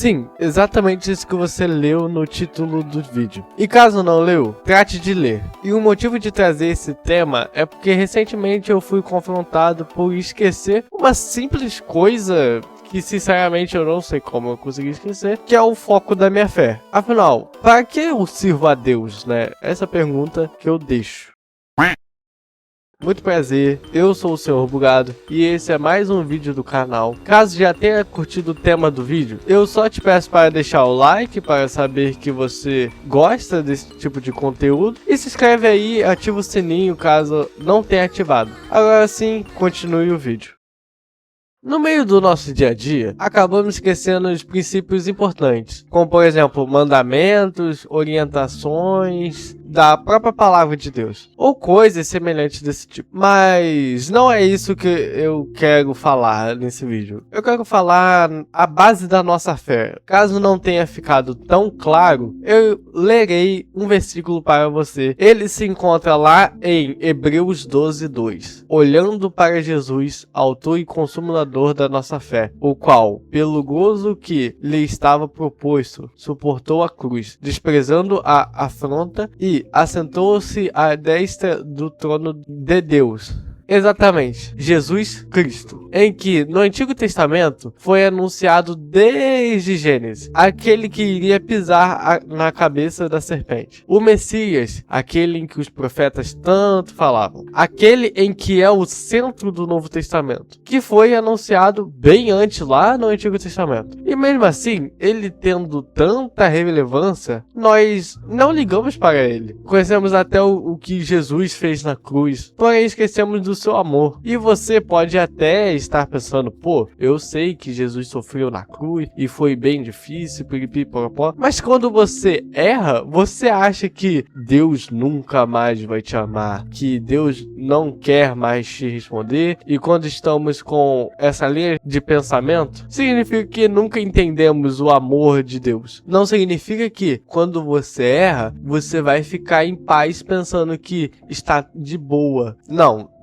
Sim, exatamente isso que você leu no título do vídeo. E caso não leu, trate de ler. E o motivo de trazer esse tema é porque recentemente eu fui confrontado por esquecer uma simples coisa que sinceramente eu não sei como eu consegui esquecer, que é o foco da minha fé. Afinal, para que eu sirvo a Deus, né? Essa pergunta que eu deixo. Muito prazer, eu sou o Senhor Bugado e esse é mais um vídeo do canal. Caso já tenha curtido o tema do vídeo, eu só te peço para deixar o like para saber que você gosta desse tipo de conteúdo e se inscreve aí e ativa o sininho caso não tenha ativado. Agora sim, continue o vídeo. No meio do nosso dia a dia, acabamos esquecendo os princípios importantes, como por exemplo, mandamentos, orientações da própria palavra de Deus, ou coisas semelhantes desse tipo. Mas não é isso que eu quero falar nesse vídeo. Eu quero falar a base da nossa fé. Caso não tenha ficado tão claro, eu lerei um versículo para você. Ele se encontra lá em Hebreus 12:2. Olhando para Jesus, autor e consumador da nossa fé, o qual, pelo gozo que lhe estava proposto, suportou a cruz, desprezando a afronta e assentou-se à destra do trono de Deus. Exatamente, Jesus Cristo, em que no Antigo Testamento foi anunciado desde Gênesis, aquele que iria pisar na cabeça da serpente. O Messias, aquele em que os profetas tanto falavam, aquele em que é o centro do Novo Testamento, que foi anunciado bem antes lá no Antigo Testamento. E mesmo assim, ele tendo tanta relevância, nós não ligamos para ele. Conhecemos até o que Jesus fez na cruz, porém esquecemos do seu amor. E você pode até estar pensando, pô, eu sei que Jesus sofreu na cruz e foi bem difícil, piripipopó, mas quando você erra, você acha que Deus nunca mais vai te amar, que Deus não quer mais te responder, e quando estamos com essa linha de pensamento, significa que nunca entendemos o amor de Deus. Não significa que quando você erra, você vai ficar em paz pensando que está de boa.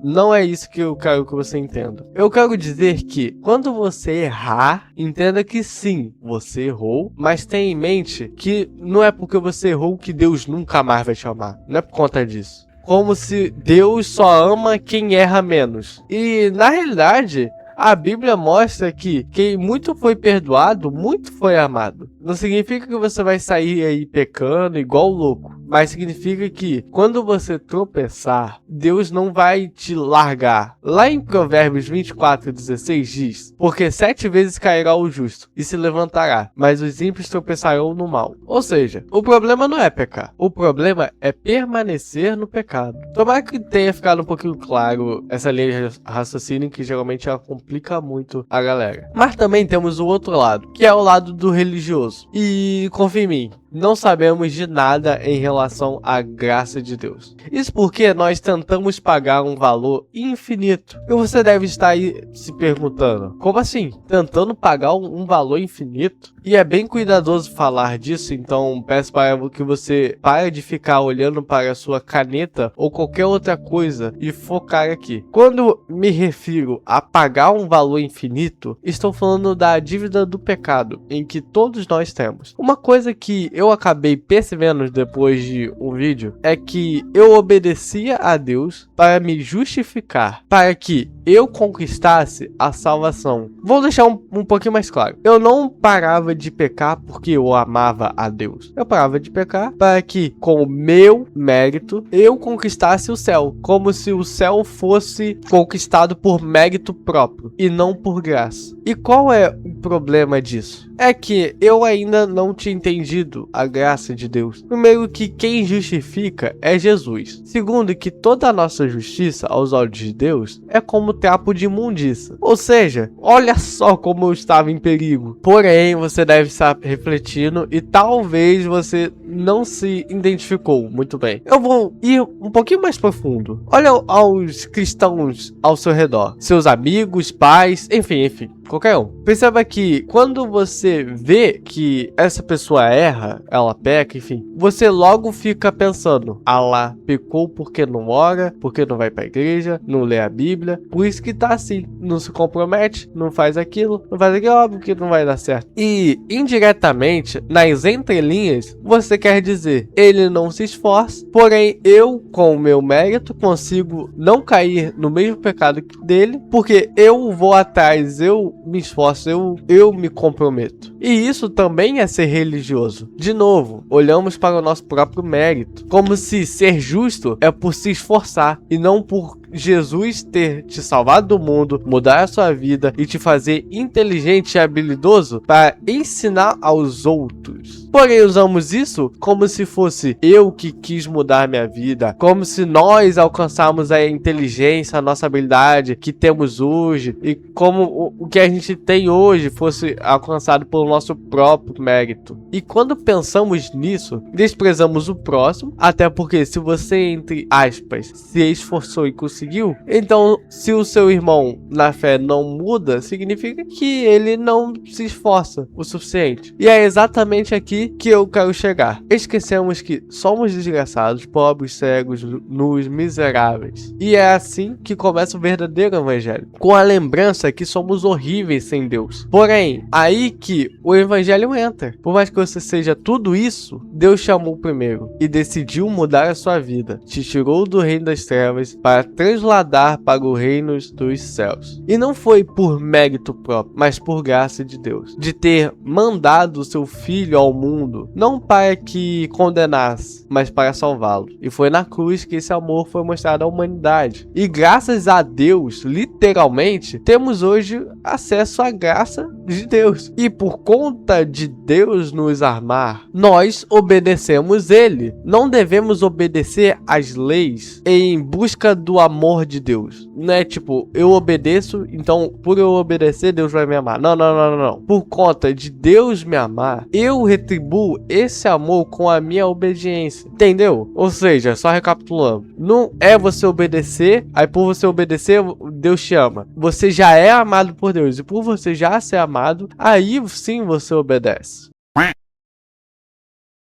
Não é isso que eu quero que você entenda. Eu quero dizer que quando você errar, entenda que sim, você errou, mas tenha em mente que não é porque você errou que Deus nunca mais vai te amar. Não é por conta disso. Como se Deus só ama quem erra menos. E na realidade, a Bíblia mostra que quem muito foi perdoado, muito foi amado. Não significa que você vai sair aí pecando igual louco, mas significa que quando você tropeçar, Deus não vai te largar. Lá em Provérbios 24:16 diz: porque 7 vezes cairá o justo e se levantará, mas os ímpios tropeçarão no mal. Ou seja, o problema não é pecar, o problema é permanecer no pecado. Tomara que tenha ficado um pouquinho claro essa linha de raciocínio que geralmente ela complica muito a galera. Mas também temos o outro lado, que é o lado do religioso. E confia em mim, não sabemos de nada em relação à graça de Deus. Isso porque nós tentamos pagar um valor infinito. E você deve estar aí se perguntando, como assim? Tentando pagar um valor infinito? E é bem cuidadoso falar disso, então peço para que você pare de ficar olhando para a sua caneta ou qualquer outra coisa e focar aqui. Quando me refiro a pagar um valor infinito, estou falando da dívida do pecado, em que todos nós temos. Uma coisa que eu acabei percebendo depois de um vídeo é que eu obedecia a Deus para me justificar, para que eu conquistasse a salvação. Vou deixar um pouquinho mais claro. Eu não parava de pecar porque eu amava a Deus. Eu parava de pecar para que, com o meu mérito, eu conquistasse o céu, como se o céu fosse conquistado por mérito próprio e não por graça. E qual é o problema disso? É que eu ainda não tinha entendido a graça de Deus. Primeiro, que quem justifica é Jesus. Segundo, que toda a nossa justiça aos olhos de Deus é como trapo de imundícia. Ou seja, olha só como eu estava em perigo. Porém, você deve estar refletindo e talvez você não se identificou muito bem. Eu vou ir um pouquinho mais profundo. Olha aos cristãos ao seu redor, seus amigos, pais, enfim, qualquer um. Perceba que quando você vê que essa pessoa erra, ela peca, enfim, você logo fica pensando: ah lá, pecou porque não ora, porque não vai pra igreja, não lê a Bíblia, por isso que tá assim, não se compromete, não faz aquilo, óbvio que não vai dar certo. E indiretamente, nas entrelinhas, você quer dizer: ele não se esforça, porém eu, com o meu mérito, consigo não cair no mesmo pecado dele, porque eu vou atrás, eu me esforço, eu me comprometo. E isso também é ser religioso. De novo, olhamos para o nosso próprio mérito, como se ser justo é por se esforçar e não por Jesus ter te salvado do mundo, mudar a sua vida e te fazer inteligente e habilidoso para ensinar aos outros. Porém, usamos isso como se fosse eu que quis mudar minha vida, como se nós alcançarmos a inteligência, a nossa habilidade que temos hoje, e como o que a gente tem hoje fosse alcançado pelo nosso próprio mérito. E quando pensamos nisso, desprezamos o próximo, até porque se você, entre aspas, se esforçou e conseguiu, então se o seu irmão na fé não muda, significa que ele não se esforça o suficiente. E é exatamente aqui que eu quero chegar. Esquecemos que somos desgraçados, pobres, cegos, nus, miseráveis. E é assim que começa o verdadeiro evangelho, com a lembrança que somos horríveis sem Deus. Porém, aí que o evangelho entra. Por mais que você seja tudo isso, Deus chamou primeiro e decidiu mudar a sua vida. Te tirou do reino das trevas para transladar para o reino dos céus. E não foi por mérito próprio, mas por graça de Deus, de ter mandado o seu filho ao mundo, não para que condenasse, mas para salvá-lo. E foi na cruz que esse amor foi mostrado à humanidade. E graças a Deus, literalmente, temos hoje acesso à graça de Deus. E por conta de Deus nos amar, nós obedecemos Ele. Não devemos obedecer às leis em busca do amor de Deus. Não é tipo, eu obedeço, então por eu obedecer, Deus vai me amar. Não. Por conta de Deus me amar, eu retribuo esse amor com a minha obediência. Entendeu? Ou seja, só recapitulando, não é você obedecer, aí por você obedecer, Deus te ama. Você já é amado por Deus, e por você já ser amado, aí sim você obedece.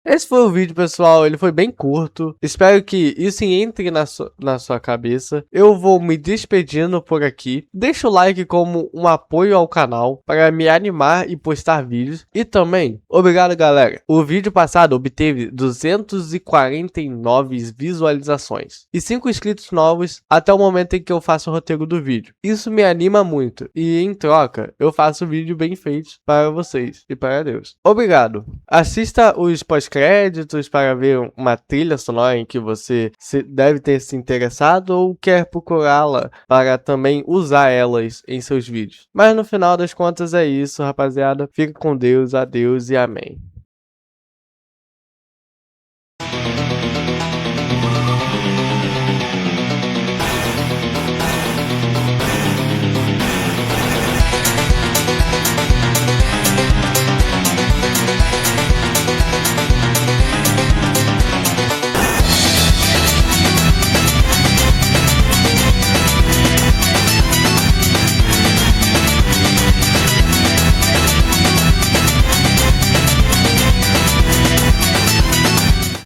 Esse foi o vídeo, pessoal, ele foi bem curto, espero que isso entre na sua cabeça. Eu vou me despedindo por aqui, deixa o like como um apoio ao canal para me animar e postar vídeos. E também, obrigado galera, o vídeo passado obteve 249 visualizações e 5 inscritos novos até o momento em que eu faço o roteiro do vídeo. Isso me anima muito e em troca eu faço vídeo bem feito para vocês e para Deus. Obrigado, assista os pós-créditos para ver uma trilha sonora em que você deve ter se interessado ou quer procurá-la para também usar elas em seus vídeos. Mas no final das contas é isso, rapaziada. Fica com Deus, adeus e amém.